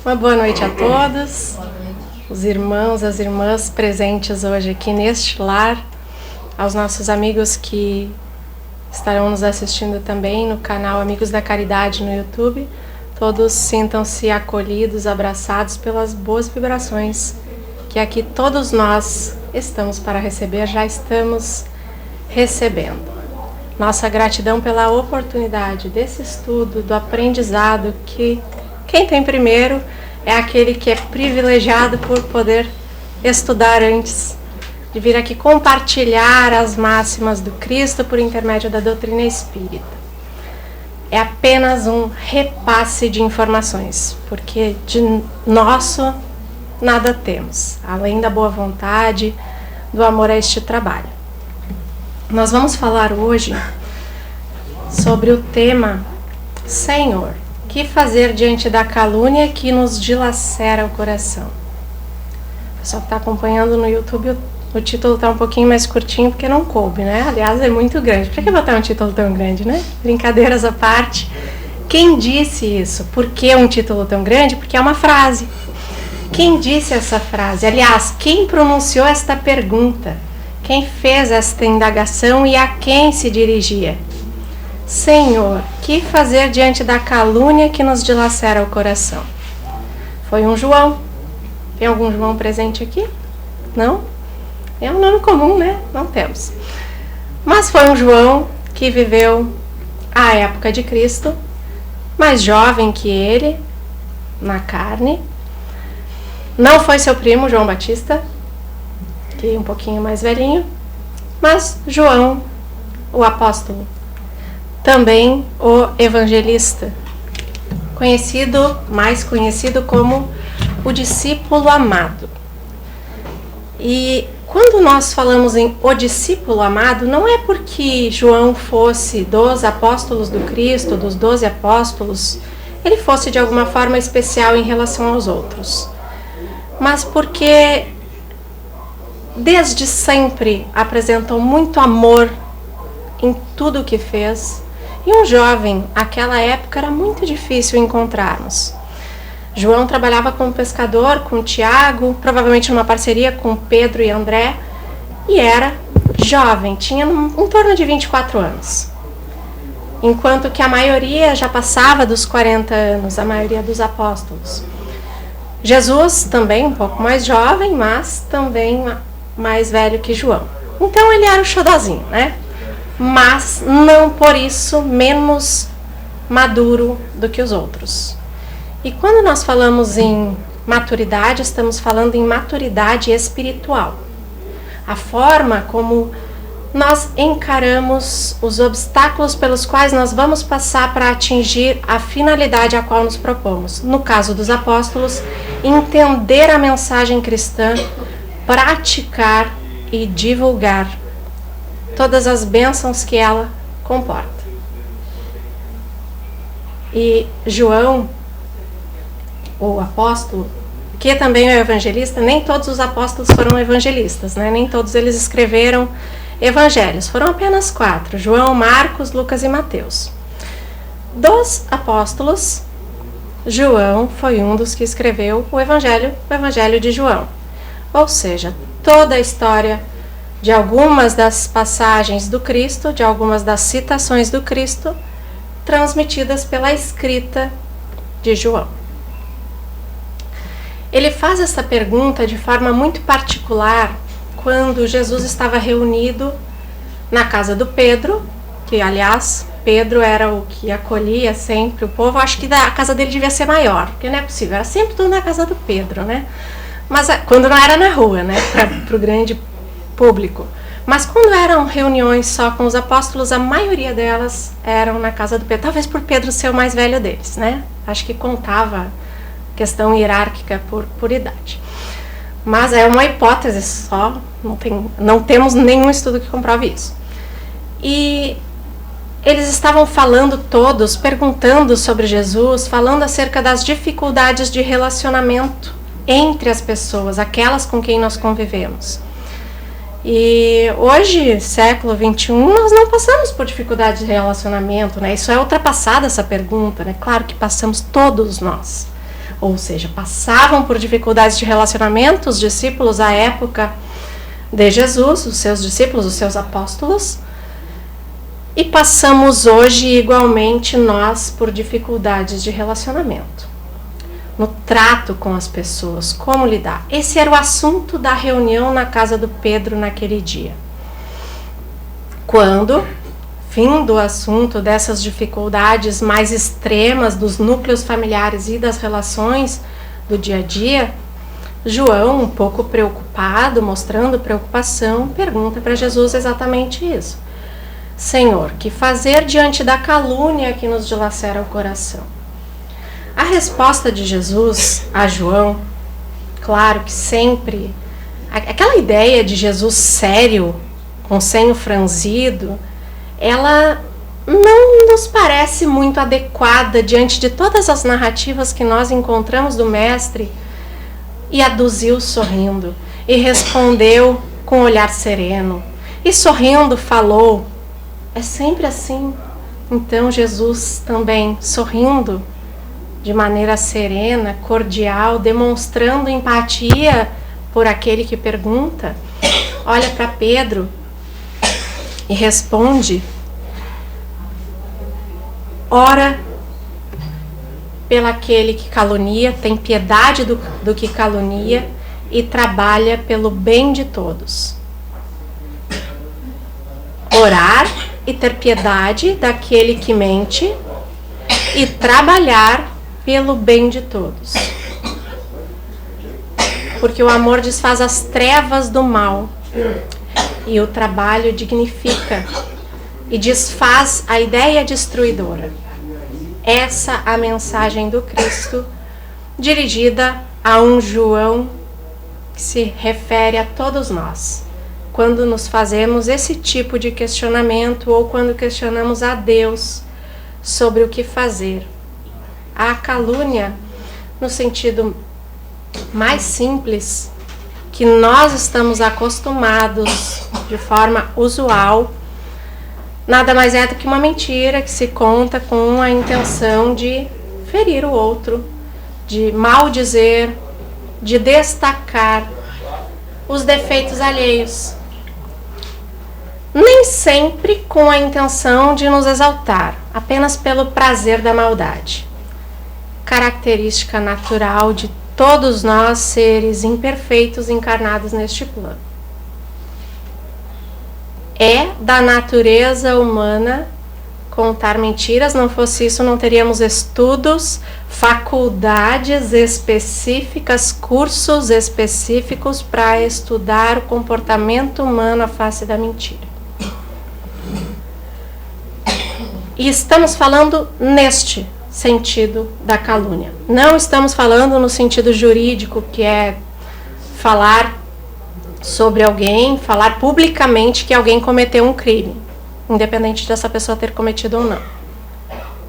Uma boa noite a todos, os irmãos, as irmãs presentes hoje aqui neste lar, aos nossos amigos que estarão nos assistindo também no canal Amigos da Caridade no YouTube. Todos sintam-se acolhidos, abraçados pelas boas vibrações que aqui todos nós estamos para receber, já estamos recebendo. Nossa gratidão pela oportunidade desse estudo, do aprendizado, que quem tem primeiro é aquele que é privilegiado por poder estudar antes de vir aqui compartilhar as máximas do Cristo por intermédio da doutrina espírita. É apenas um repasse de informações, porque de nosso nada temos, além da boa vontade, do amor a este trabalho. Nós vamos falar hoje sobre o tema Senhor, que fazer diante da calúnia que nos dilacera o coração? O pessoal que está acompanhando no YouTube, o título está um pouquinho mais curtinho porque não coube, né? Aliás, é muito grande. Por que botar um título tão grande, né? Brincadeiras à parte. Quem disse isso? Por que um título tão grande? Porque é uma frase. Quem disse essa frase? Aliás, quem pronunciou esta pergunta? Quem fez esta indagação e a quem se dirigia? Senhor, que fazer diante da calúnia que nos dilacera o coração? Foi um João. Tem algum João presente aqui? Não? É um nome comum, né? Não temos. Mas foi um João que viveu a época de Cristo, mais jovem que ele, na carne. Não foi seu primo, João Batista, que é um pouquinho mais velhinho, mas João, o apóstolo, também o evangelista, mais conhecido como o discípulo amado. E quando nós falamos em o discípulo amado, não é porque João fosse dos apóstolos do Cristo, dos 12 apóstolos, ele fosse de alguma forma especial em relação aos outros, mas porque desde sempre apresentou muito amor em tudo o que fez. E um jovem, naquela época, era muito difícil encontrarmos. João trabalhava como pescador com Tiago, provavelmente numa parceria com Pedro e André, e era jovem, tinha em torno de 24 anos. Enquanto que a maioria já passava dos 40 anos, a maioria dos apóstolos. Jesus também um pouco mais jovem, mas também mais velho que João. Então ele era o xodozinho, né? Mas não por isso menos maduro do que os outros. E quando nós falamos em maturidade, estamos falando em maturidade espiritual. A forma como nós encaramos os obstáculos pelos quais nós vamos passar para atingir a finalidade a qual nos propomos. No caso dos apóstolos, entender a mensagem cristã, praticar e divulgar todas as bênçãos que ela comporta. E João, o apóstolo, que também é evangelista, nem todos os apóstolos foram evangelistas, né? Nem todos eles escreveram evangelhos, foram apenas 4, João, Marcos, Lucas e Mateus. Dos apóstolos, João foi um dos que escreveu o Evangelho de João. Ou seja, toda a história de algumas das passagens do Cristo, de algumas das citações do Cristo, transmitidas pela escrita de João. Ele faz essa pergunta de forma muito particular quando Jesus estava reunido na casa do Pedro, que aliás, Pedro era o que acolhia sempre o povo. Acho que a casa dele devia ser maior, porque não é possível, era sempre tudo na casa do Pedro, né? Mas quando não era na rua, né, para o grande público. Mas quando eram reuniões só com os apóstolos, a maioria delas eram na casa do Pedro. Talvez por Pedro ser o mais velho deles, né? Acho que contava questão hierárquica por idade. Mas é uma hipótese só, não temos nenhum estudo que comprove isso. E eles estavam falando todos, perguntando sobre Jesus, falando acerca das dificuldades de relacionamento entre as pessoas, aquelas com quem nós convivemos. E hoje, século XXI, nós não passamos por dificuldades de relacionamento, né? Isso é ultrapassada, essa pergunta, né? Claro que passamos, todos nós. ou seja, passavam por dificuldades de relacionamento, os discípulos à época de Jesus, os seus discípulos, os seus apóstolos, e passamos hoje igualmente nós por dificuldades de relacionamento, no trato com as pessoas, como lidar. Esse era o assunto da reunião na casa do Pedro naquele dia. Quando, fim do assunto dessas dificuldades mais extremas dos núcleos familiares e das relações do dia a dia, João, um pouco preocupado, mostrando preocupação, pergunta para Jesus exatamente isso. Senhor, que fazer diante da calúnia que nos dilacera o coração? A resposta de Jesus a João, claro que sempre, aquela ideia de Jesus sério, com senho franzido, ela não nos parece muito adequada diante de todas as narrativas que nós encontramos do Mestre, e aduziu sorrindo, e respondeu com olhar sereno, e sorrindo falou. É sempre assim. Então Jesus também sorrindo de maneira serena, cordial, demonstrando empatia por aquele que pergunta, olha para Pedro e responde: ora pelaquele que calunia, tem piedade do que calunia e trabalha pelo bem de todos. Orar e ter piedade daquele que mente e trabalhar pelo bem de todos. Porque o amor desfaz as trevas do mal e o trabalho dignifica e desfaz a ideia destruidora. Essa a mensagem do Cristo, dirigida a um João que se refere a todos nós, quando nos fazemos esse tipo de questionamento ou quando questionamos a Deus sobre o que fazer. A calúnia, no sentido mais simples, que nós estamos acostumados de forma usual, nada mais é do que uma mentira que se conta com a intenção de ferir o outro, de maldizer, de destacar os defeitos alheios. Nem sempre com a intenção de nos exaltar, apenas pelo prazer da maldade. Característica natural de todos nós, seres imperfeitos encarnados neste plano. É da natureza humana contar mentiras, não fosse isso não teríamos estudos, faculdades específicas, cursos específicos para estudar o comportamento humano à face da mentira. E estamos falando neste sentido da calúnia. Não estamos falando no sentido jurídico, que é falar sobre alguém, falar publicamente que alguém cometeu um crime, independente dessa pessoa ter cometido ou não.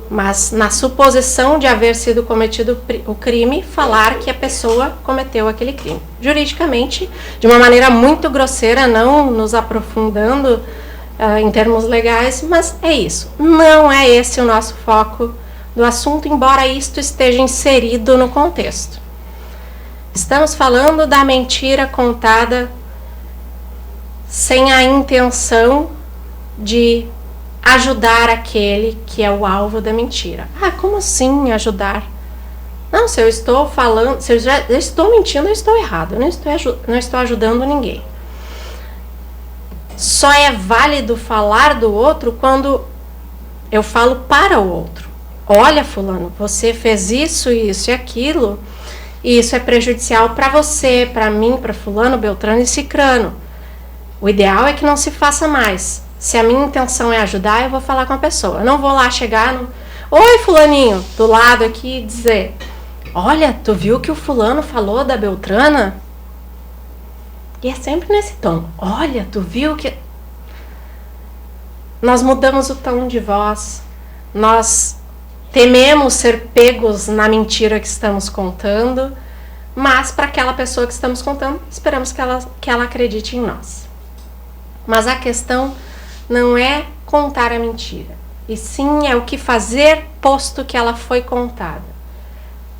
Mas na suposição de haver sido cometido o crime, falar que a pessoa cometeu aquele crime. Juridicamente, de uma maneira muito grosseira, não nos aprofundando em termos legais, mas é isso. Não é esse o nosso foco do assunto, embora isto esteja inserido no contexto. Estamos falando da mentira contada sem a intenção de ajudar aquele que é o alvo da mentira. Ah, como assim ajudar? Não, se eu estou falando, se eu estou mentindo, eu estou errado. Eu não estou ajudando ninguém. Só é válido falar do outro quando eu falo para o outro. Olha, fulano, você fez isso, isso e aquilo, e isso é prejudicial para você, para mim, para fulano, beltrano e cicrano. O ideal é que não se faça mais. Se a minha intenção é ajudar, eu vou falar com a pessoa. Eu não vou lá chegar no... Oi, fulaninho, do lado aqui e dizer: olha, tu viu que o fulano falou da beltrana? E é sempre nesse tom. Olha, tu viu que... Nós mudamos o tom de voz. Nós tememos ser pegos na mentira que estamos contando. Mas para aquela pessoa que estamos contando, esperamos que ela acredite em nós. Mas a questão não é contar a mentira, e sim é o que fazer posto que ela foi contada.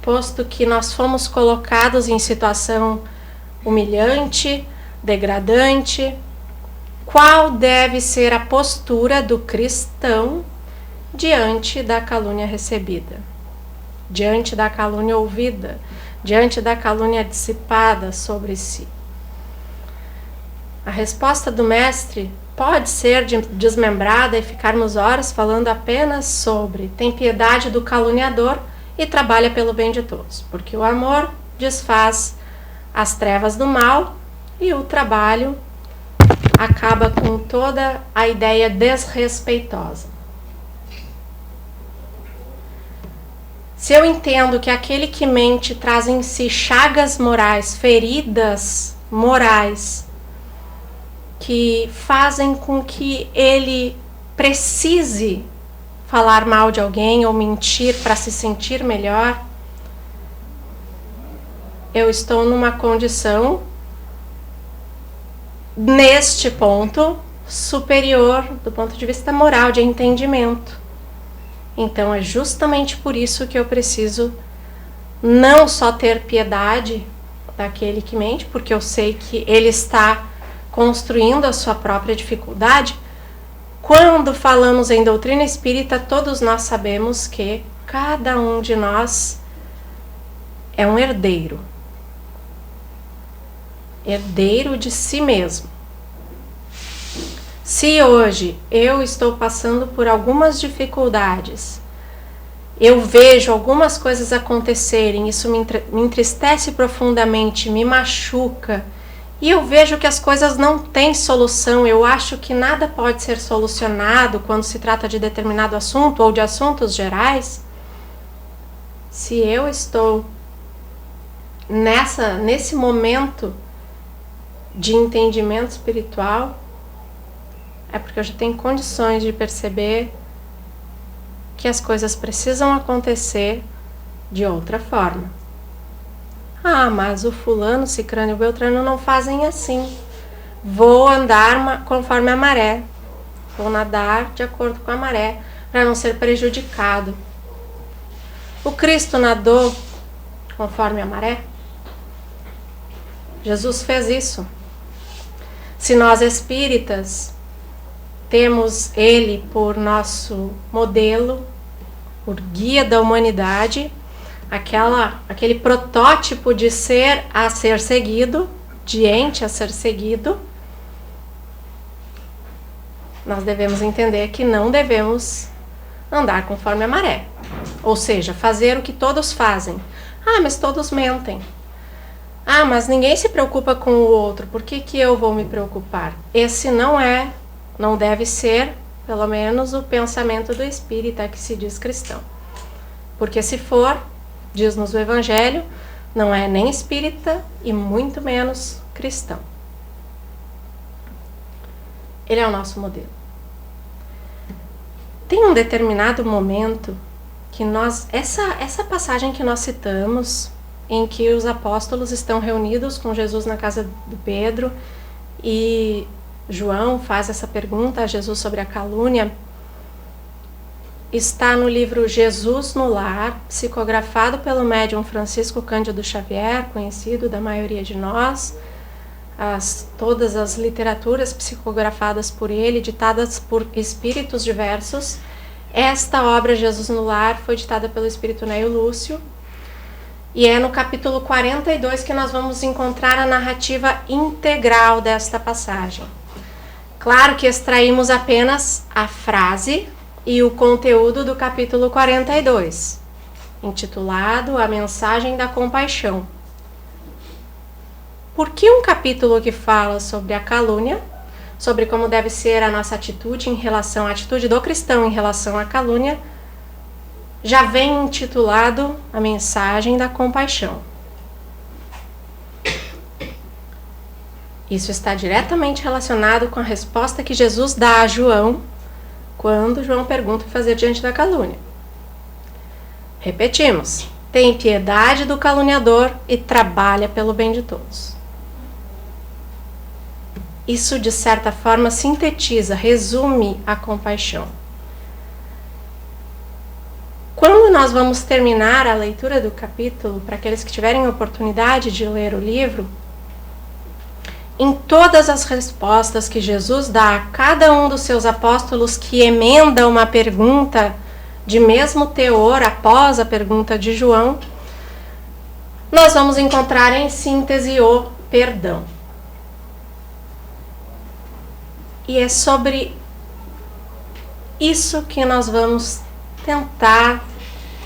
posto que nós fomos colocados em situação humilhante, degradante, qual deve ser a postura do cristão diante da calúnia recebida, diante da calúnia ouvida, diante da calúnia dissipada sobre si? A resposta do mestre pode ser desmembrada e ficarmos horas falando apenas sobre tem piedade do caluniador e trabalha pelo bem de todos, porque o amor desfaz as trevas do mal e o trabalho acaba com toda a ideia desrespeitosa. Se eu entendo que aquele que mente traz em si chagas morais, feridas morais, que fazem com que ele precise falar mal de alguém ou mentir para se sentir melhor, eu estou numa condição, neste ponto, superior do ponto de vista moral, de entendimento. Então é justamente por isso que eu preciso não só ter piedade daquele que mente, porque eu sei que ele está construindo a sua própria dificuldade. Quando falamos em doutrina espírita, todos nós sabemos que cada um de nós é um herdeiro de si mesmo. Se hoje eu estou passando por algumas dificuldades, eu vejo algumas coisas acontecerem, isso me entristece profundamente, me machuca, e eu vejo que as coisas não têm solução, eu acho que nada pode ser solucionado quando se trata de determinado assunto ou de assuntos gerais. Se eu estou nesse momento de entendimento espiritual, é porque eu já tenho condições de perceber que as coisas precisam acontecer de outra forma. Ah, mas o fulano, cicrano e o beltrano não fazem assim. Vou andar conforme a maré. Vou nadar de acordo com a maré, para não ser prejudicado. O Cristo nadou conforme a maré? Jesus fez isso. Se nós espíritas temos ele por nosso modelo, por guia da humanidade, aquele protótipo de ser a ser seguido, de ente a ser seguido, nós devemos entender que não devemos andar conforme a maré. Ou seja, fazer o que todos fazem. Ah, mas todos mentem. Ah, mas ninguém se preocupa com o outro, por que eu vou me preocupar? Esse não deve ser, pelo menos, o pensamento do espírita que se diz cristão. Porque se for, diz-nos o Evangelho, não é nem espírita e muito menos cristão. Ele é o nosso modelo. Tem um determinado momento que essa passagem que nós citamos, em que os apóstolos estão reunidos com Jesus na casa do Pedro e João faz essa pergunta a Jesus sobre a calúnia, está no livro Jesus no Lar, psicografado pelo médium Francisco Cândido Xavier, conhecido da maioria de nós, todas as literaturas psicografadas por ele, ditadas por espíritos diversos. Esta obra, Jesus no Lar, foi ditada pelo espírito Neio Lúcio, e é no capítulo 42 que nós vamos encontrar a narrativa integral desta passagem. Claro que extraímos apenas a frase e o conteúdo do capítulo 42, intitulado A Mensagem da Compaixão. Por que um capítulo que fala sobre a calúnia, sobre como deve ser a nossa atitude a atitude do cristão em relação à calúnia, já vem intitulado A Mensagem da Compaixão? Isso está diretamente relacionado com a resposta que Jesus dá a João, quando João pergunta o que fazer diante da calúnia. Repetimos: tem piedade do caluniador e trabalha pelo bem de todos. Isso, de certa forma, sintetiza, resume a compaixão. quando nós vamos terminar a leitura do capítulo, para aqueles que tiverem oportunidade de ler o livro, em todas as respostas que Jesus dá a cada um dos seus apóstolos que emenda uma pergunta de mesmo teor após a pergunta de João, nós vamos encontrar em síntese o perdão. E é sobre isso que nós vamos tentar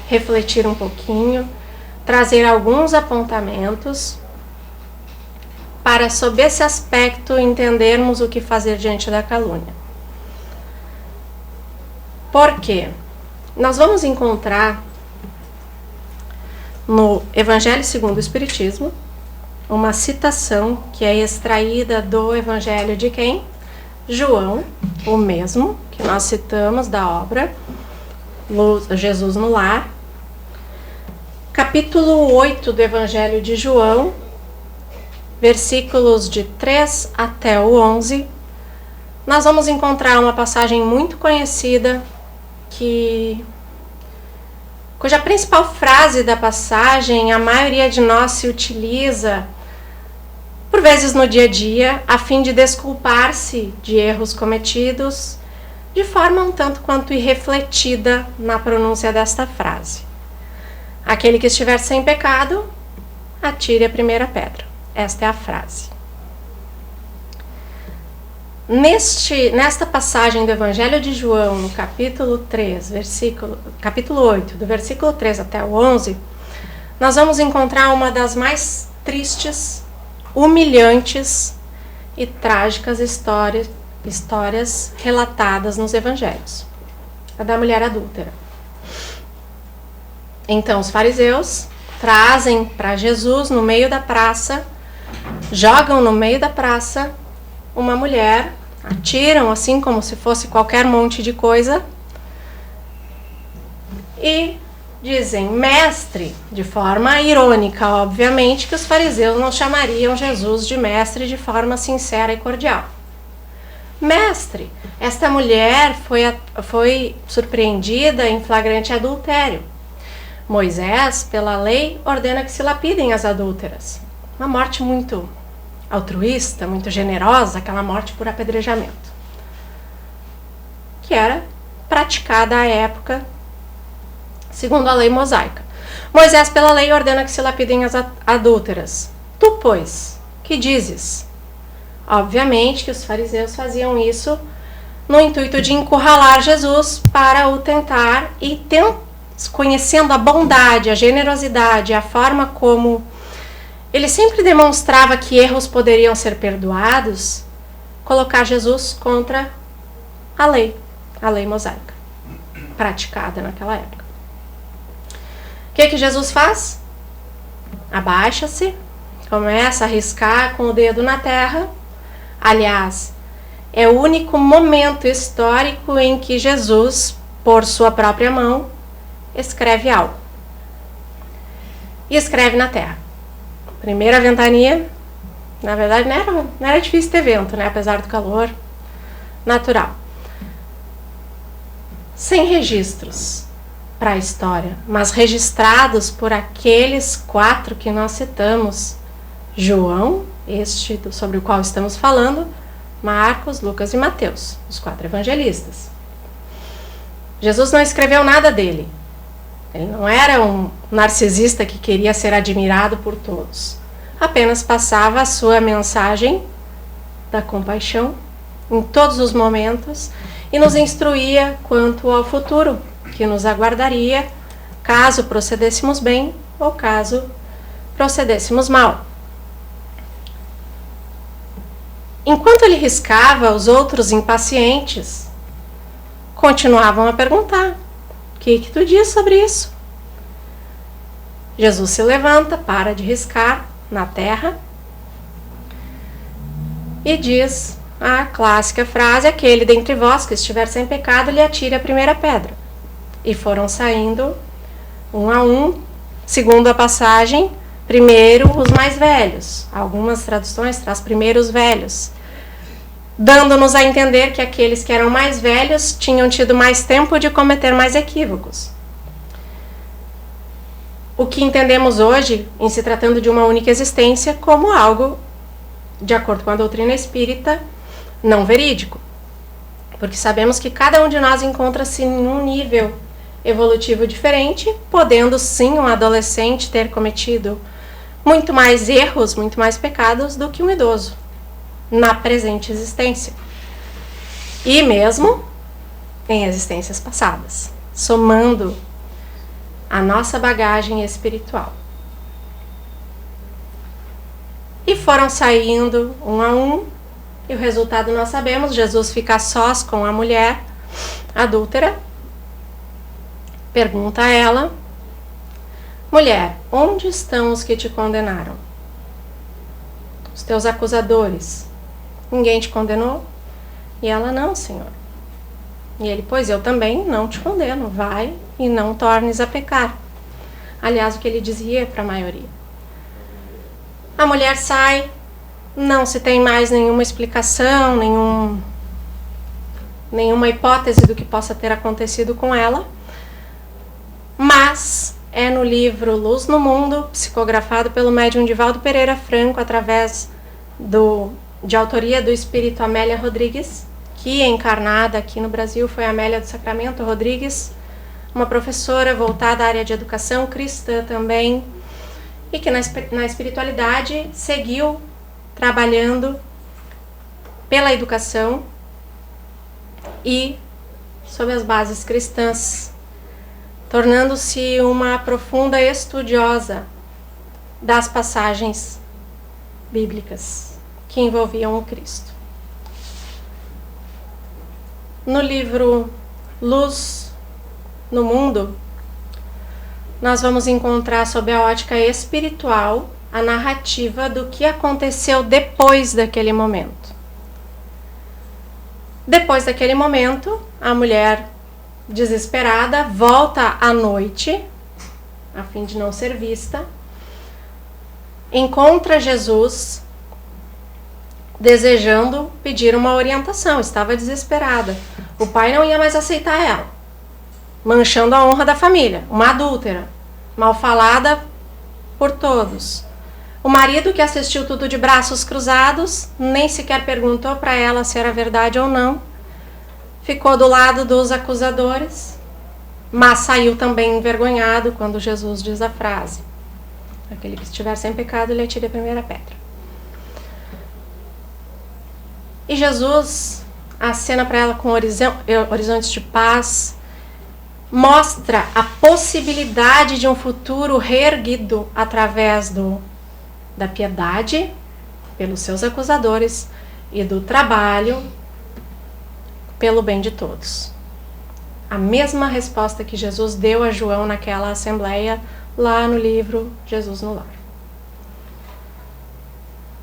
refletir um pouquinho, trazer alguns apontamentos para, sob esse aspecto, entendermos o que fazer diante da calúnia. Por quê? Nós vamos encontrar no Evangelho segundo o Espiritismo uma citação que é extraída do Evangelho de quem? João, o mesmo que nós citamos da obra Jesus no Lar, capítulo 8 do Evangelho de João, versículos de 3 até o 11, nós vamos encontrar uma passagem muito conhecida cuja principal frase da passagem a maioria de nós se utiliza por vezes no dia a dia, a fim de desculpar-se de erros cometidos, de forma um tanto quanto irrefletida na pronúncia desta frase. Aquele que estiver sem pecado, atire a primeira pedra. Esta é a frase. Nesta passagem do Evangelho de João, no capítulo 8, do versículo 3 até o 11, nós vamos encontrar uma das mais tristes, humilhantes e trágicas histórias relatadas nos evangelhos. A da mulher adúltera. Então os fariseus trazem para Jesus no meio da praça, jogam no meio da praça uma mulher, atiram assim como se fosse qualquer monte de coisa e dizem, mestre, de forma irônica, obviamente, que os fariseus não chamariam Jesus de mestre de forma sincera e cordial. Mestre, esta mulher foi surpreendida em flagrante adultério. Moisés, pela lei, ordena que se lapidem as adúlteras. Uma morte muito altruísta, muito generosa, aquela morte por apedrejamento, que era praticada à época segundo a lei mosaica. Moisés, pela lei, ordena que se lapidem as adúlteras. Tu, pois, que dizes? Obviamente que os fariseus faziam isso no intuito de encurralar Jesus para o tentar e conhecendo a bondade, a generosidade, a forma como ele sempre demonstrava que erros poderiam ser perdoados, colocar Jesus contra a lei mosaica, praticada naquela época. O que Jesus faz? Abaixa-se, começa a riscar com o dedo na terra. Aliás, é o único momento histórico em que Jesus, por sua própria mão, escreve algo. E escreve na terra. Primeira ventania, na verdade não era difícil ter vento, né? Apesar do calor natural. Sem registros para a história, mas registrados por aqueles 4 que nós citamos: João, este sobre o qual estamos falando, Marcos, Lucas e Mateus, os 4 evangelistas. Jesus não escreveu nada dele. Ele não era um narcisista que queria ser admirado por todos. Apenas passava a sua mensagem da compaixão em todos os momentos e nos instruía quanto ao futuro que nos aguardaria caso procedêssemos bem ou caso procedêssemos mal. Enquanto ele riscava, os outros impacientes continuavam a perguntar: o que tu diz sobre isso? Jesus se levanta, para de riscar na terra e diz a clássica frase: aquele dentre vós que estiver sem pecado, lhe atire a primeira pedra. E foram saindo um a um, segundo a passagem, primeiro os mais velhos. Algumas traduções traz primeiro os velhos, dando-nos a entender que aqueles que eram mais velhos tinham tido mais tempo de cometer mais equívocos. o que entendemos hoje, em se tratando de uma única existência, como algo, de acordo com a doutrina espírita, não verídico. Porque sabemos que cada um de nós encontra-se em um nível evolutivo diferente, podendo sim um adolescente ter cometido muito mais erros, muito mais pecados do que um idoso na presente existência. E mesmo em existências passadas, somando a nossa bagagem espiritual. E foram saindo um a um, e o resultado nós sabemos. Jesus fica sós com a mulher adúltera, pergunta a ela: mulher, onde estão os que te condenaram? Os teus acusadores, ninguém te condenou? E ela: não, Senhor. E ele: pois eu também não te condeno, vai e não tornes a pecar. Aliás, o que ele dizia para a maioria. A mulher sai, não se tem mais nenhuma explicação, nenhuma hipótese do que possa ter acontecido com ela, mas é no livro Luz no Mundo, psicografado pelo médium Divaldo Pereira Franco, através de autoria do espírito Amélia Rodrigues, que encarnada aqui no Brasil foi Amélia do Sacramento Rodrigues, uma professora voltada à área de educação cristã também, e que na espiritualidade seguiu trabalhando pela educação e sob as bases cristãs, tornando-se uma profunda estudiosa das passagens bíblicas que envolviam o Cristo. No livro Luz no Mundo, nós vamos encontrar, sob a ótica espiritual, a narrativa do que aconteceu depois daquele momento. Depois daquele momento, a mulher, desesperada, volta à noite, a fim de não ser vista, encontra Jesus, desejando pedir uma orientação, estava desesperada. O pai não ia mais aceitar ela, manchando a honra da família, uma adúltera, mal falada por todos. O marido, que assistiu tudo de braços cruzados, nem sequer perguntou para ela se era verdade ou não, ficou do lado dos acusadores, mas saiu também envergonhado quando Jesus diz a frase: aquele que estiver sem pecado, ele atire a primeira pedra. E Jesus acena para ela com horizontes de paz, mostra a possibilidade de um futuro reerguido através da piedade pelos seus acusadores e do trabalho pelo bem de todos. A mesma resposta que Jesus deu a João naquela assembleia lá no livro Jesus no Lar.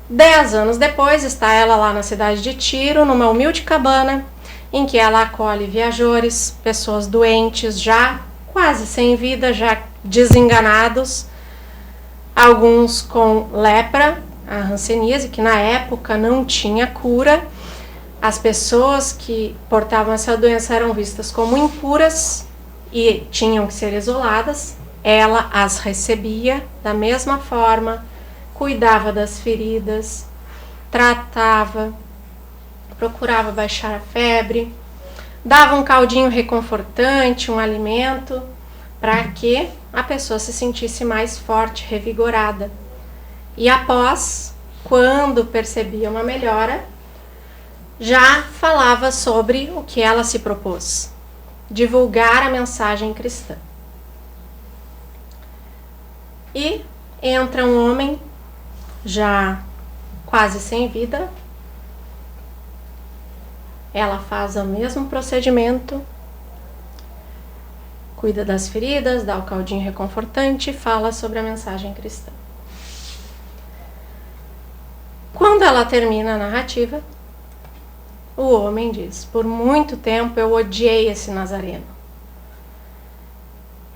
10 anos depois, está ela lá na cidade de Tiro, numa humilde cabana, em que ela acolhe viajores, pessoas doentes, já quase sem vida, já desenganados, alguns com lepra, a hanseníase, que na época não tinha cura. As pessoas que portavam essa doença eram vistas como impuras e tinham que ser isoladas. Ela as recebia da mesma forma, cuidava das feridas, tratava, procurava baixar a febre, dava um caldinho reconfortante, um alimento, para que a pessoa se sentisse mais forte, revigorada. E após, quando percebia uma melhora, já falava sobre o que ela se propôs: divulgar a mensagem cristã. E entra um homem já quase sem vida. Ela faz o mesmo procedimento, cuida das feridas, dá o caldinho reconfortante e fala sobre a mensagem cristã. Quando ela termina a narrativa, o homem diz: por muito tempo eu odiei esse Nazareno.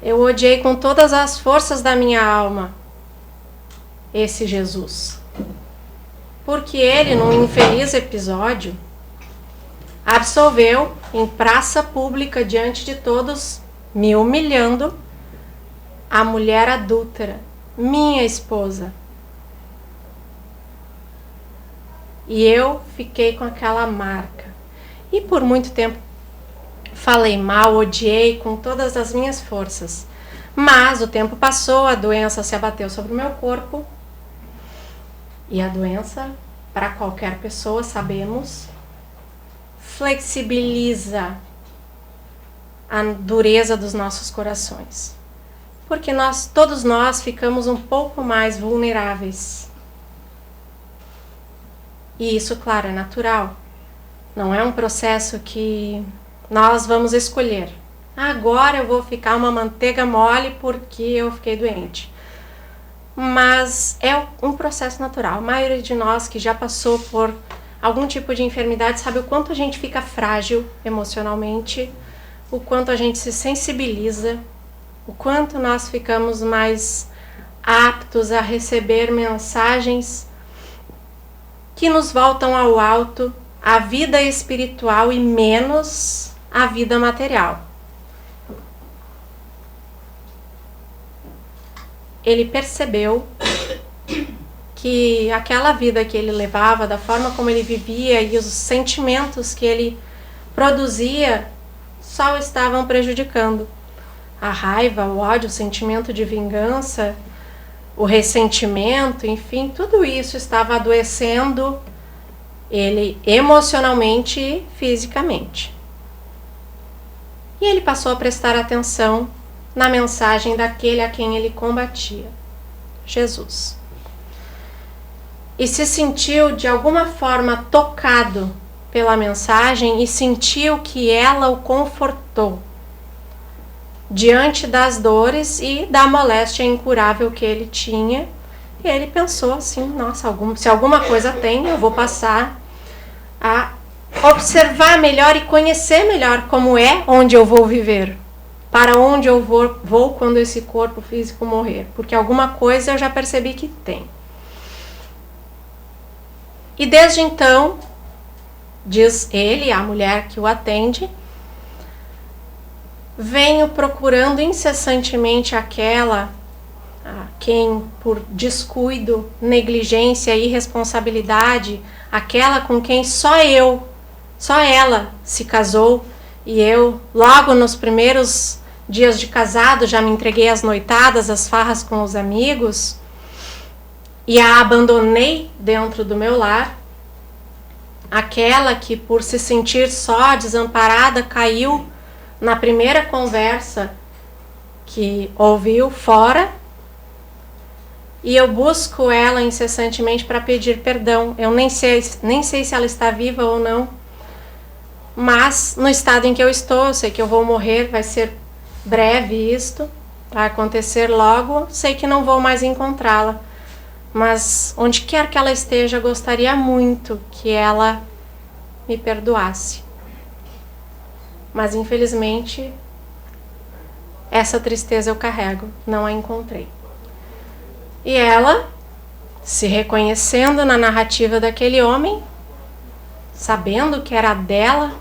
Eu odiei com todas as forças da minha alma esse Jesus. Porque ele, num infeliz episódio, absolveu em praça pública diante de todos, me humilhando, a mulher adúltera, minha esposa. E eu fiquei com aquela marca. E por muito tempo falei mal, odiei com todas as minhas forças. Mas o tempo passou, a doença se abateu sobre o meu corpo. E a doença, para qualquer pessoa, sabemos, flexibiliza a dureza dos nossos corações. Porque todos nós ficamos um pouco mais vulneráveis. E isso, claro, é natural. Não é um processo que nós vamos escolher. Agora eu vou ficar uma manteiga mole porque eu fiquei doente. Mas é um processo natural. A maioria de nós que já passou por algum tipo de enfermidade sabe o quanto a gente fica frágil emocionalmente, o quanto a gente se sensibiliza, o quanto nós ficamos mais aptos a receber mensagens que nos voltam ao alto, a vida espiritual e menos a vida material. Ele percebeu que aquela vida que ele levava, da forma como ele vivia e os sentimentos que ele produzia, só o estavam prejudicando. A raiva, o ódio, o sentimento de vingança, o ressentimento, enfim, tudo isso estava adoecendo ele emocionalmente e fisicamente. E ele passou a prestar atenção na mensagem daquele a quem ele combatia, Jesus. E se sentiu de alguma forma tocado pela mensagem e sentiu que ela o confortou diante das dores e da moléstia incurável que ele tinha. E ele pensou assim, nossa, se alguma coisa tem, eu vou passar a observar melhor e conhecer melhor como é onde eu vou viver, para onde eu vou quando esse corpo físico morrer, porque alguma coisa eu já percebi que tem. E desde então, diz ele, a mulher que o atende, venho procurando incessantemente aquela a quem por descuido, negligência e irresponsabilidade, aquela com quem só ela se casou, e eu logo nos primeiros dias de casado já me entreguei às noitadas, às farras com os amigos, e a abandonei dentro do meu lar, aquela que por se sentir só, desamparada, caiu na primeira conversa que ouviu fora, e eu busco ela incessantemente para pedir perdão. Eu nem sei se ela está viva ou não, mas no estado em que eu estou, eu sei que eu vou morrer, vai ser breve isto, vai acontecer logo, sei que não vou mais encontrá-la, mas onde quer que ela esteja, gostaria muito que ela me perdoasse. Mas infelizmente essa tristeza eu carrego, não a encontrei. E ela, se reconhecendo na narrativa daquele homem, sabendo que era dela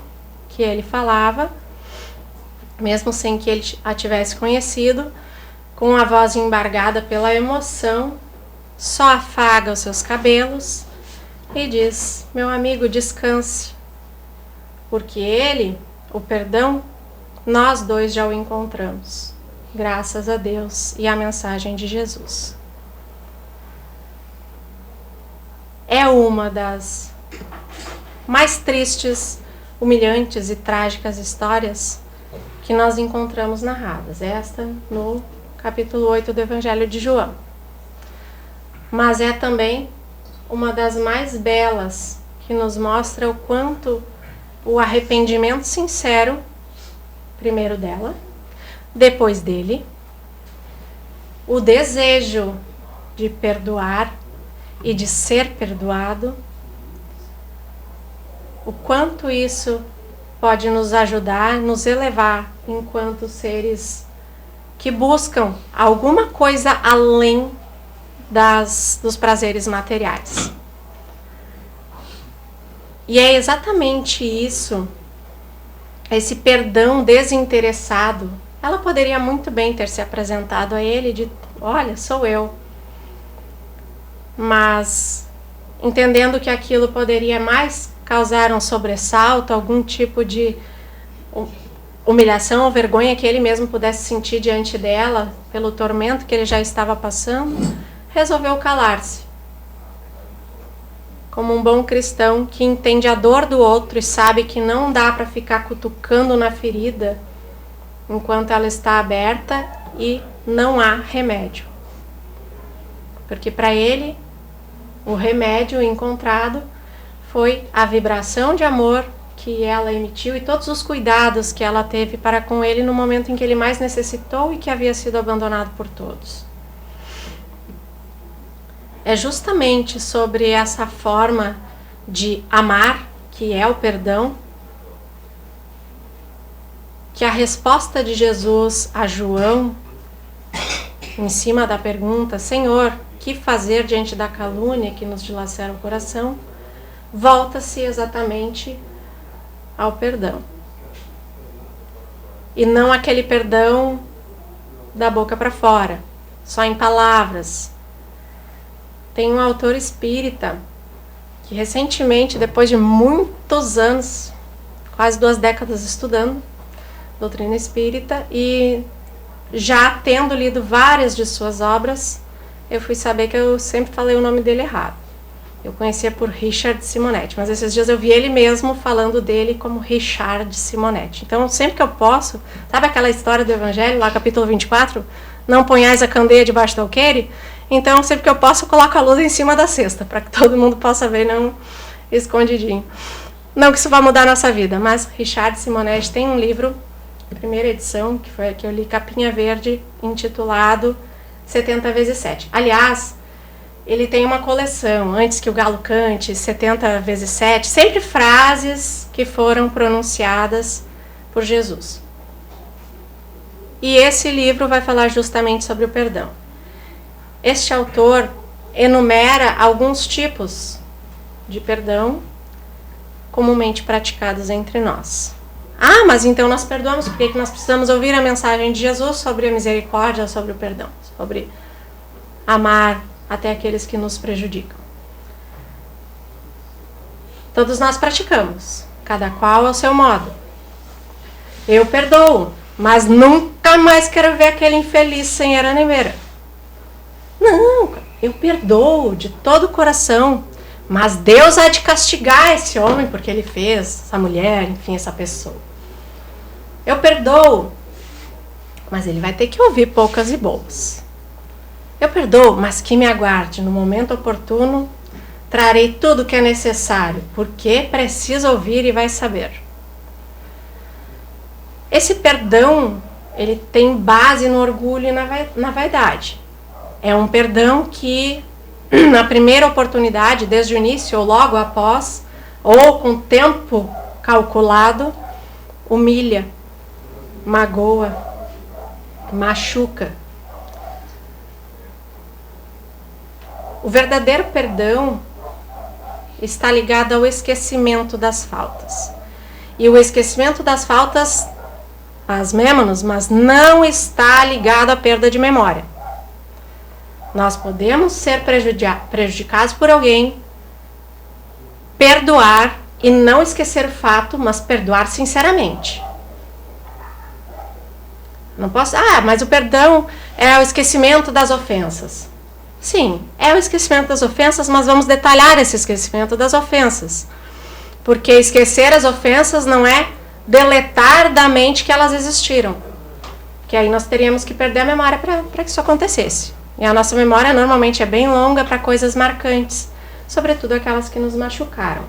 que ele falava, mesmo sem que ele a tivesse conhecido, com a voz embargada pela emoção, só afaga os seus cabelos e diz: meu amigo, descanse, porque ele, o perdão, nós dois já o encontramos, graças a Deus e à mensagem de Jesus. É uma das mais tristes, humilhantes e trágicas histórias que nós encontramos narradas, esta no capítulo 8 do Evangelho de João. Mas é também uma das mais belas, que nos mostra o quanto o arrependimento sincero, primeiro dela, depois dele, o desejo de perdoar e de ser perdoado, o quanto isso pode nos ajudar, nos elevar enquanto seres que buscam alguma coisa além dos prazeres materiais. E é exatamente isso, esse perdão desinteressado, ela poderia muito bem ter se apresentado a ele e dito: olha, sou eu. Mas, entendendo que aquilo poderia mais causar um sobressalto, algum tipo de humilhação ou vergonha que ele mesmo pudesse sentir diante dela, pelo tormento que ele já estava passando, resolveu calar-se. Como um bom cristão que entende a dor do outro e sabe que não dá para ficar cutucando na ferida enquanto ela está aberta e não há remédio. Porque para ele, o remédio encontrado foi a vibração de amor que ela emitiu e todos os cuidados que ela teve para com ele no momento em que ele mais necessitou e que havia sido abandonado por todos. É justamente sobre essa forma de amar, que é o perdão, que a resposta de Jesus a João, em cima da pergunta: Senhor, que fazer diante da calúnia que nos dilacera o coração, volta-se exatamente ao perdão. E não aquele perdão da boca para fora, só em palavras. Tem um autor espírita que recentemente, depois de muitos anos, quase 2 décadas estudando doutrina espírita e já tendo lido várias de suas obras, eu fui saber que eu sempre falei o nome dele errado. Eu conhecia por Richard Simonetti, mas esses dias eu vi ele mesmo falando dele como Richard Simonetti. Então, sempre que eu posso, sabe aquela história do Evangelho, lá capítulo 24? Não ponhais a candeia debaixo do alqueire? Então, sempre que eu posso, eu coloco a luz em cima da cesta, para que todo mundo possa ver, não escondidinho. Não que isso vá mudar a nossa vida, mas Richard Simonetti tem um livro, primeira edição, que foi a que eu li, capinha verde, intitulado 70 vezes 7. Aliás, ele tem uma coleção, antes que o galo cante, 70 vezes 7, sempre frases que foram pronunciadas por Jesus. E esse livro vai falar justamente sobre o perdão. Este autor enumera alguns tipos de perdão comumente praticados entre nós. Ah, mas então nós perdoamos, por que nós precisamos ouvir a mensagem de Jesus sobre a misericórdia, sobre o perdão, sobre amar até aqueles que nos prejudicam? Todos nós praticamos, cada qual ao seu modo. Eu perdoo, mas nunca mais quero ver aquele infeliz sem era nem beira. Não, eu perdoo de todo o coração, mas Deus há de castigar esse homem porque ele fez, essa mulher, enfim, essa pessoa. Eu perdoo, mas ele vai ter que ouvir poucas e boas. Eu perdoo, mas que me aguarde, no momento oportuno, trarei tudo o que é necessário, porque precisa ouvir e vai saber. Esse perdão, ele tem base no orgulho e na vaidade. É um perdão que, na primeira oportunidade, desde o início, ou logo após, ou com tempo calculado, humilha, magoa, machuca. O verdadeiro perdão está ligado ao esquecimento das faltas. E o esquecimento das faltas, pasmemo-nos, mas não está ligado à perda de memória. Nós podemos ser prejudicados por alguém, perdoar e não esquecer o fato, mas perdoar sinceramente. Não posso, mas o perdão é o esquecimento das ofensas. Sim, é o esquecimento das ofensas, mas vamos detalhar esse esquecimento das ofensas. Porque esquecer as ofensas não é deletar da mente que elas existiram. Que aí nós teríamos que perder a memória para que isso acontecesse. E a nossa memória normalmente é bem longa para coisas marcantes, sobretudo aquelas que nos machucaram.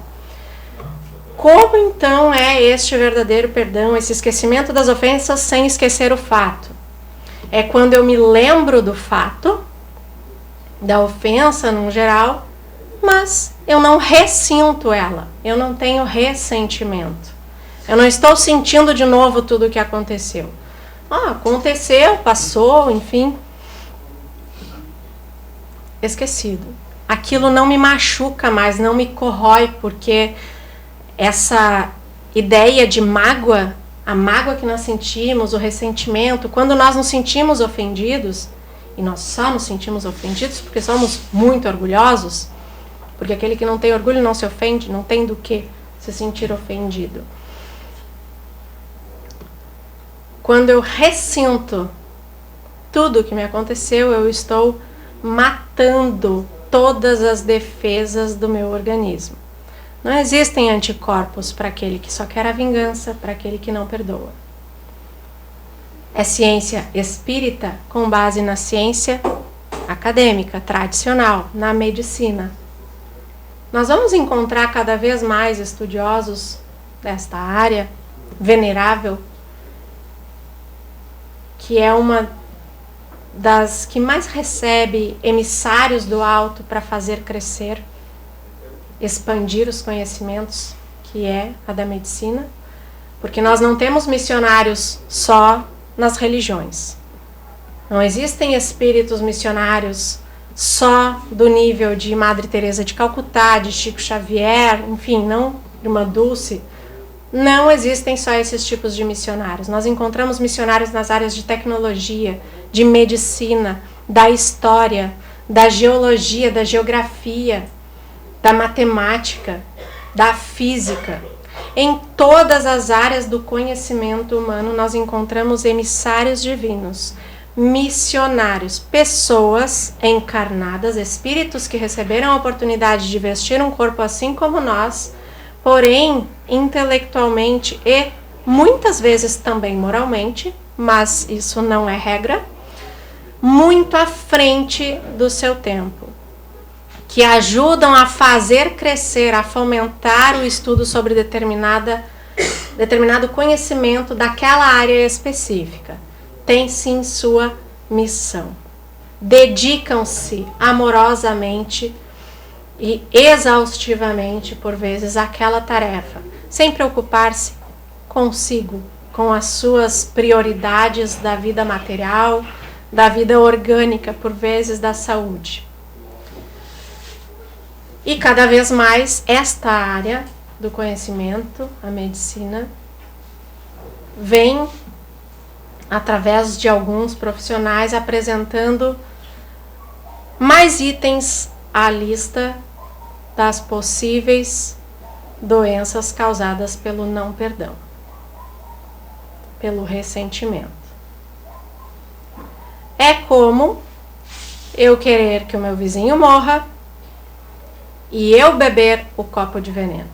Como então é este verdadeiro perdão, esse esquecimento das ofensas sem esquecer o fato? É quando eu me lembro do fato, da ofensa no geral, mas eu não ressinto ela, eu não tenho ressentimento. Eu não estou sentindo de novo tudo o que aconteceu. Aconteceu, passou, enfim. Esquecido. Aquilo não me machuca mais, não me corrói, porque essa ideia de mágoa a mágoa que nós sentimos, o ressentimento, quando nós nos sentimos ofendidos, e nós só nos sentimos ofendidos porque somos muito orgulhosos, porque aquele que não tem orgulho não se ofende, não tem do que se sentir ofendido. Quando eu ressinto tudo o que me aconteceu, eu estou matando todas as defesas do meu organismo. Não existem anticorpos para aquele que só quer a vingança, para aquele que não perdoa. É ciência espírita com base na ciência acadêmica, tradicional, na medicina. Nós vamos encontrar cada vez mais estudiosos desta área venerável, que é uma das que mais recebe emissários do alto para fazer crescer, expandir os conhecimentos, que é a da medicina, porque nós não temos missionários só nas religiões. Não existem espíritos missionários só do nível de Madre Teresa de Calcutá, de Chico Xavier, enfim, não Irmã Dulce. Não existem só esses tipos de missionários. Nós encontramos missionários nas áreas de tecnologia, de medicina, da história, da geologia, da geografia, da matemática, da física. Em todas as áreas do conhecimento humano nós encontramos emissários divinos, missionários, pessoas encarnadas, espíritos que receberam a oportunidade de vestir um corpo assim como nós, porém intelectualmente e muitas vezes também moralmente, mas isso não é regra, muito à frente do seu tempo, que ajudam a fazer crescer, a fomentar o estudo sobre determinado conhecimento daquela área específica. Tem sim sua missão. Dedicam-se amorosamente e exaustivamente, por vezes, àquela tarefa, sem preocupar-se consigo, com as suas prioridades da vida material, da vida orgânica, por vezes da saúde. E cada vez mais esta área do conhecimento, a medicina, vem através de alguns profissionais apresentando mais itens à lista das possíveis doenças causadas pelo não perdão, pelo ressentimento. É como eu querer que o meu vizinho morra e eu beber o copo de veneno.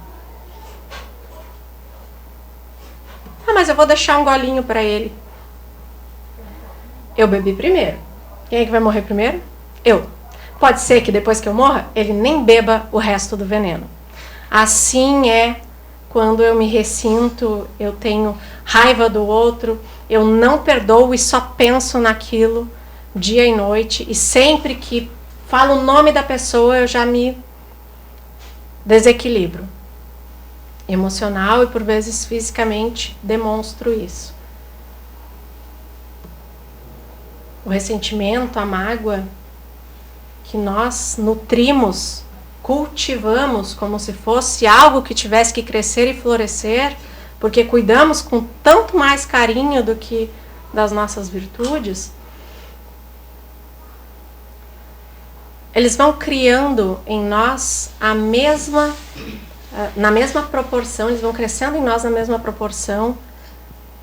Ah, mas eu vou deixar um golinho para ele. Eu bebi primeiro. Quem é que vai morrer primeiro? Eu. Pode ser que depois que eu morra, ele nem beba o resto do veneno. Assim é quando eu me ressinto, eu tenho raiva do outro, eu não perdoo e só penso naquilo dia e noite. E sempre que falo o nome da pessoa, eu já me desequilibro. Emocional e por vezes fisicamente demonstro isso. O ressentimento, a mágoa que nós nutrimos, cultivamos como se fosse algo que tivesse que crescer e florescer, porque cuidamos com tanto mais carinho do que das nossas virtudes, eles vão criando em nós na mesma proporção, eles vão crescendo em nós na mesma proporção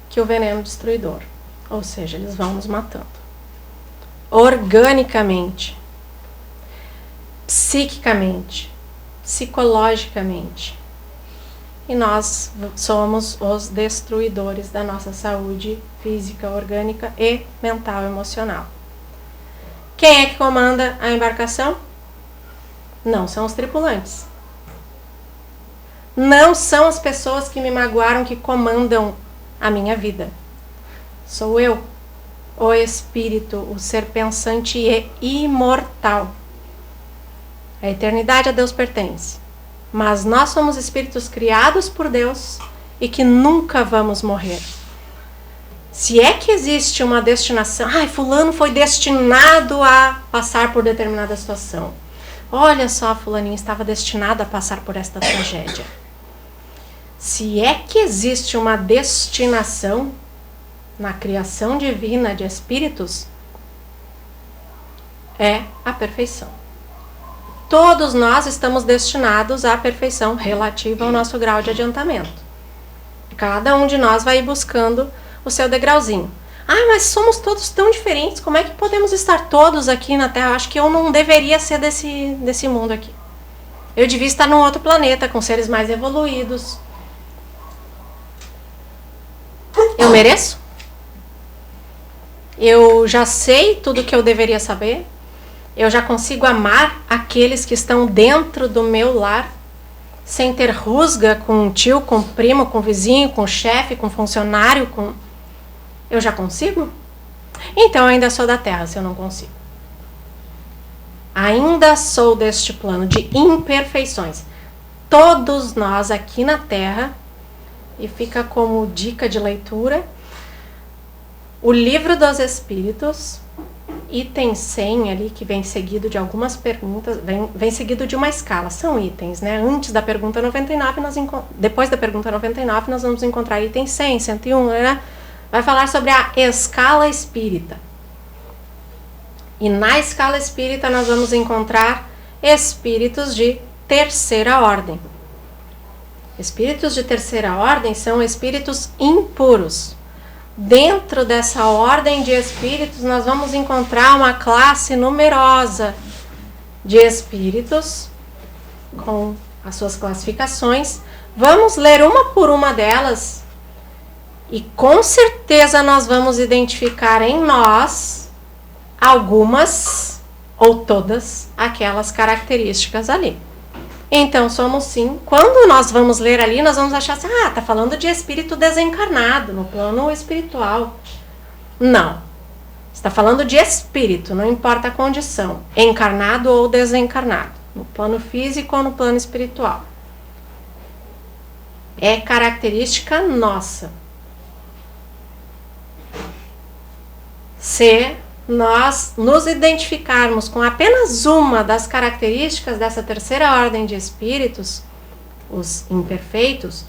que o veneno destruidor. Ou seja, eles vão nos matando. Organicamente, psiquicamente, psicologicamente. E nós somos os destruidores da nossa saúde física, orgânica e mental, emocional. Quem é que comanda a embarcação? Não são os tripulantes. Não são as pessoas que me magoaram que comandam a minha vida. Sou eu, o espírito, o ser pensante e imortal. A eternidade a Deus pertence. Mas nós somos espíritos criados por Deus e que nunca vamos morrer. Se é que existe uma destinação, fulano foi destinado a passar por determinada situação. Olha só, fulaninho estava destinado a passar por esta tragédia. Se é que existe uma destinação na criação divina de espíritos, é a perfeição. Todos nós estamos destinados à perfeição relativa ao nosso grau de adiantamento. Cada um de nós vai buscando o seu degrauzinho. Ah, mas somos todos tão diferentes, como é que podemos estar todos aqui na Terra? Eu acho que eu não deveria ser desse mundo aqui. Eu devia estar num outro planeta, com seres mais evoluídos. Eu mereço? Eu já sei tudo que eu deveria saber? Eu já consigo amar aqueles que estão dentro do meu lar, sem ter rusga com um tio, com um primo, com um vizinho, com um chefe, com um funcionário, com... Eu já consigo? Então eu ainda sou da Terra, se eu não consigo. Ainda sou deste plano de imperfeições. Todos nós aqui na Terra, e fica como dica de leitura, o Livro dos Espíritos, item 100 ali, que vem seguido de algumas perguntas, vem seguido de uma escala, são itens, né? Antes da pergunta 99, depois da pergunta 99, nós vamos encontrar item 100, 101, né? Vai falar sobre a escala espírita. E na escala espírita nós vamos encontrar espíritos de terceira ordem. Espíritos de terceira ordem são espíritos impuros. Dentro dessa ordem de espíritos, nós vamos encontrar uma classe numerosa de espíritos com as suas classificações. Vamos ler uma por uma delas e com certeza nós vamos identificar em nós algumas ou todas aquelas características ali. Então, somos sim, quando nós vamos ler ali, nós vamos achar assim, tá falando de espírito desencarnado, no plano espiritual. Não. Está falando de espírito, não importa a condição, encarnado ou desencarnado, no plano físico ou no plano espiritual. É característica nossa. Se nós nos identificarmos com apenas uma das características dessa terceira ordem de espíritos, os imperfeitos,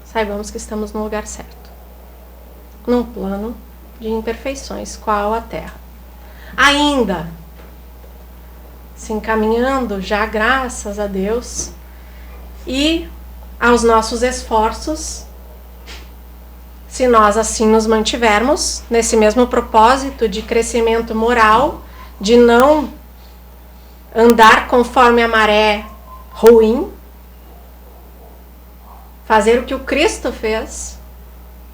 saibamos que estamos no lugar certo, num plano de imperfeições, qual a Terra. Ainda se encaminhando já, graças a Deus, e aos nossos esforços, se nós assim nos mantivermos nesse mesmo propósito de crescimento moral, de não andar conforme a maré ruim, fazer o que o Cristo fez,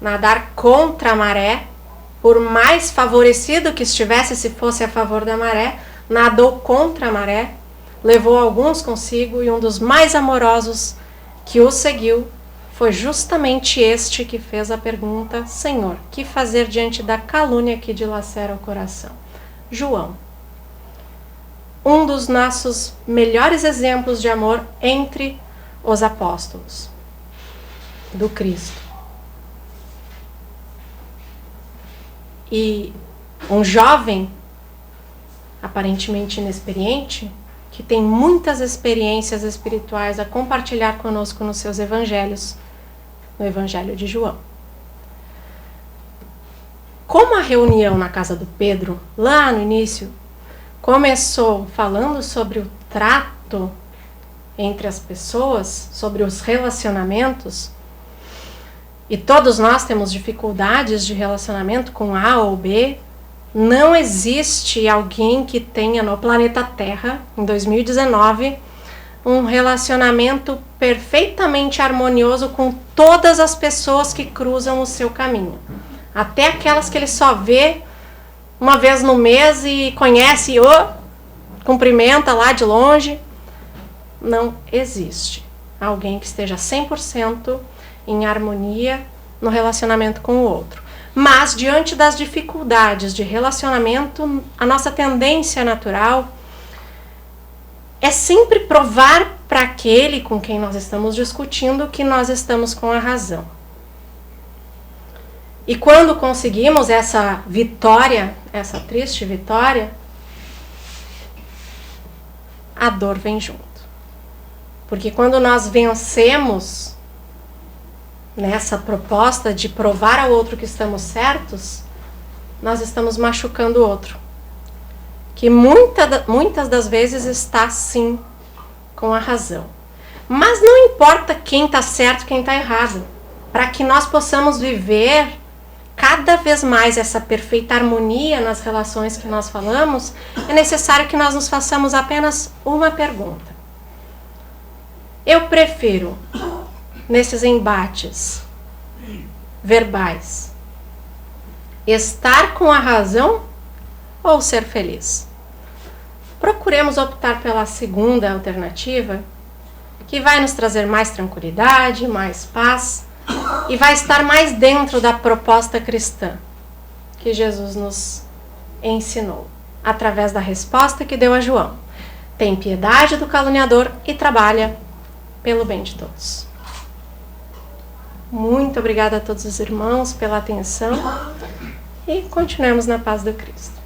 nadar contra a maré, por mais favorecido que estivesse, se fosse a favor da maré, nadou contra a maré, levou alguns consigo, e um dos mais amorosos que o seguiu foi justamente este que fez a pergunta: Senhor, que fazer diante da calúnia que dilacera o coração? João. Um dos nossos melhores exemplos de amor entre os apóstolos do Cristo. E um jovem, aparentemente inexperiente, que tem muitas experiências espirituais a compartilhar conosco nos seus evangelhos, no Evangelho de João. Como a reunião na casa do Pedro, lá no início, começou falando sobre o trato entre as pessoas, sobre os relacionamentos, e todos nós temos dificuldades de relacionamento com A ou B, não existe alguém que tenha no planeta Terra, em 2019, um relacionamento perfeitamente harmonioso com todas as pessoas que cruzam o seu caminho. Até aquelas que ele só vê uma vez no mês e conhece e cumprimenta lá de longe. Não existe alguém que esteja 100% em harmonia no relacionamento com o outro. Mas, diante das dificuldades de relacionamento, a nossa tendência natural é sempre provar para aquele com quem nós estamos discutindo que nós estamos com a razão. E quando conseguimos essa vitória, essa triste vitória, a dor vem junto. Porque quando nós vencemos nessa proposta de provar ao outro que estamos certos, nós estamos machucando o outro. Que muitas das vezes está sim com a razão. Mas não importa quem está certo e quem está errado. Para que nós possamos viver cada vez mais essa perfeita harmonia nas relações que nós falamos, é necessário que nós nos façamos apenas uma pergunta. Eu prefiro, nesses embates verbais, estar com a razão ou ser feliz? Procuremos optar pela segunda alternativa, que vai nos trazer mais tranquilidade, mais paz e vai estar mais dentro da proposta cristã que Jesus nos ensinou, através da resposta que deu a João. Tem piedade do caluniador e trabalha pelo bem de todos. Muito obrigada a todos os irmãos pela atenção e continuemos na paz do Cristo.